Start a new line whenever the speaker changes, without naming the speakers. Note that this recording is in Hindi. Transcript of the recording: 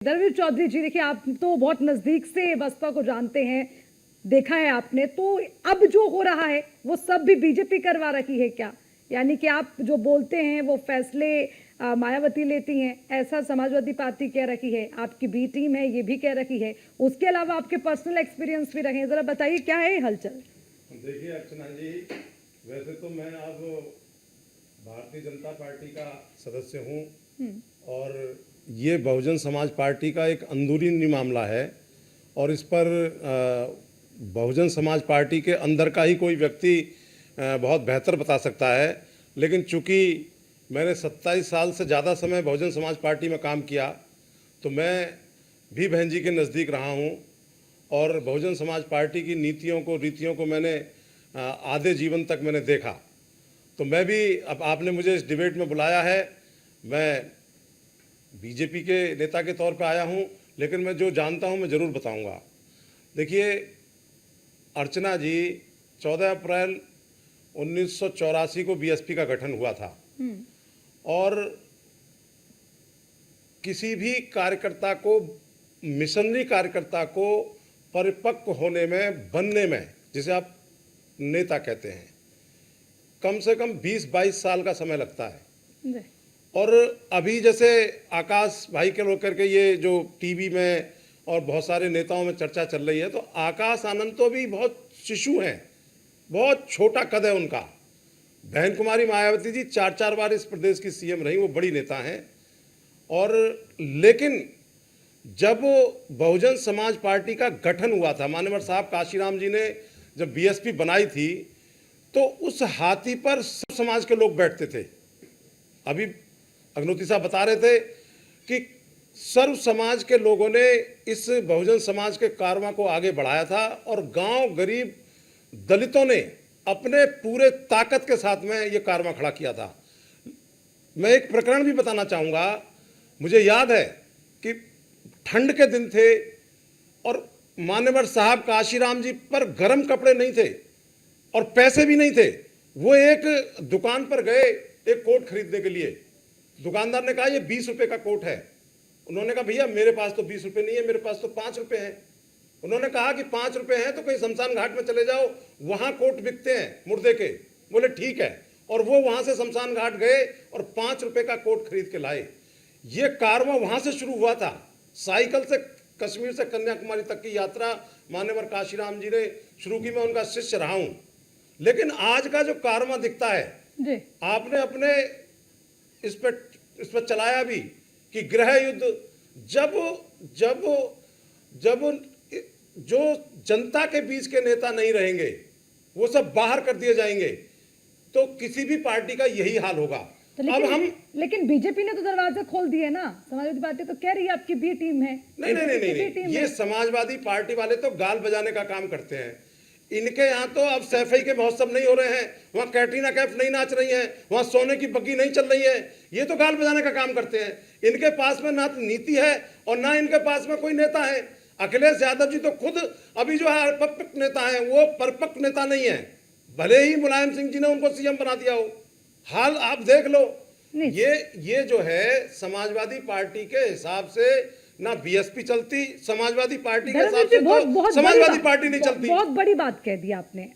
धर्मवीर चौधरी जी, देखिए आप तो बहुत नजदीक से बसपा को जानते हैं, देखा है आपने, तो अब जो हो रहा है वो सब भी बीजेपी करवा रही है क्या? यानी कि आप जो बोलते हैं वो फैसले मायावती लेती हैं, ऐसा समाजवादी पार्टी कह रही है, आपकी बी टीम है ये भी कह रही है, उसके अलावा आपके पर्सनल एक्सपीरियंस भी रहे, जरा बताइए क्या है हलचल?
देखिए अर्चना जी, वैसे तो मैं अब भारतीय जनता पार्टी का सदस्य हूँ और ये बहुजन समाज पार्टी का एक अंदरूनी मामला है और इस पर बहुजन समाज पार्टी के अंदर का ही कोई व्यक्ति बहुत बेहतर बता सकता है। लेकिन चूंकि मैंने 27 साल से ज़्यादा समय बहुजन समाज पार्टी में काम किया तो मैं भी बहन जी के नज़दीक रहा हूँ और बहुजन समाज पार्टी की नीतियों को रीतियों को मैंने आधे जीवन तक मैंने देखा। तो मैं भी, अब आपने मुझे इस डिबेट में बुलाया है, मैं बीजेपी के नेता के तौर पर आया हूं, लेकिन मैं जो जानता हूं मैं ज़रूर बताऊंगा। देखिए अर्चना जी, 14 अप्रैल 1984 को बीएसपी का गठन हुआ था और किसी भी कार्यकर्ता को, मिशनरी कार्यकर्ता को परिपक्व होने में, बनने में, जिसे आप नेता कहते हैं, कम से कम 20-22 साल का समय लगता है। और अभी जैसे आकाश भाई के लोग करके ये जो टीवी में और बहुत सारे नेताओं में चर्चा चल रही है, तो आकाश आनंद तो भी बहुत शिशु हैं, बहुत छोटा कद है उनका। बहन कुमारी मायावती जी 4-4 बार इस प्रदेश की सीएम रही, वो बड़ी नेता हैं। और लेकिन जब बहुजन समाज पार्टी का गठन हुआ था, मान्यवर साहब काशीराम जी ने जब बीएसपी बनाई थी, तो उस हाथी पर सब समाज के लोग बैठते थे। अभी अग्नोती साहब बता रहे थे कि सर्व समाज के लोगों ने इस बहुजन समाज के कारवां को आगे बढ़ाया था और गांव, गरीब, दलितों ने अपने पूरे ताकत के साथ में ये कारवां खड़ा किया था। मैं एक प्रकरण भी बताना चाहूँगा। मुझे याद है कि ठंड के दिन थे और मान्यवर साहब काशीराम जी पर गर्म कपड़े नहीं थे और पैसे भी नहीं थे। वो एक दुकान पर गए एक कोट खरीदने के लिए। दुकानदार ने कहा ये 20 रुपए का कोट है। उन्होंने कहा भैया मेरे पास तो 20 रुपए नहीं है, मेरे पास तो 5 रुपए हैं। उन्होंने कहा कि 5 रुपए हैं तो कहीं शमशान घाट में चले जाओ, वहां कोट बिकते हैं मुर्दे के। बोले ठीक है। और वो वहां से शमशान घाट गए और 5 रुपए का कोट खरीद के लाए। ये कारवां वहां से शुरू हुआ था। साइकिल से कश्मीर से कन्याकुमारी तक की यात्रा मान्यवर काशीराम जी ने शुरू की। मैं उनका शिष्य रहा हूं। लेकिन आज का जो कारवां दिखता है
जी,
आपने अपने इस पर चलाया भी कि गृह युद्ध, जब जब जब जो जनता के बीच के नेता नहीं रहेंगे, वो सब बाहर कर दिए जाएंगे, तो किसी भी पार्टी का यही हाल होगा।
तो लेकिन बीजेपी ने तो दरवाजे खोल दिए ना। समाजवादी पार्टी तो कह रही है आपकी बी टीम है।
नहीं, ये समाजवादी पार्टी वाले तो गाल बजाने का काम करते हैं। इनके यहाँ तो अब सैफई के महोत्सव नहीं हो रहे हैं, वहाँ कैटरीना कैफ नहीं नाच रही हैं, वहाँ सोने की बग्गी नहीं चल रही है। ये तो गाल बजाने का काम करते हैं। इनके पास में ना तो नीति है और ना इनके पास में कोई नेता है। अखिलेश यादव जी तो खुद अभी जो है परिपक्व नेता है, वो परिपक्व नेता नहीं है, भले ही मुलायम सिंह जी ने उनको सीएम बना दिया हो। हाल आप देख लो। ये जो है समाजवादी पार्टी के हिसाब से ना बीएसपी चलती, समाजवादी पार्टी के हिसाब से तो समाजवादी पार्टी नहीं चलती।
बहुत बड़ी बात कह दी आपने।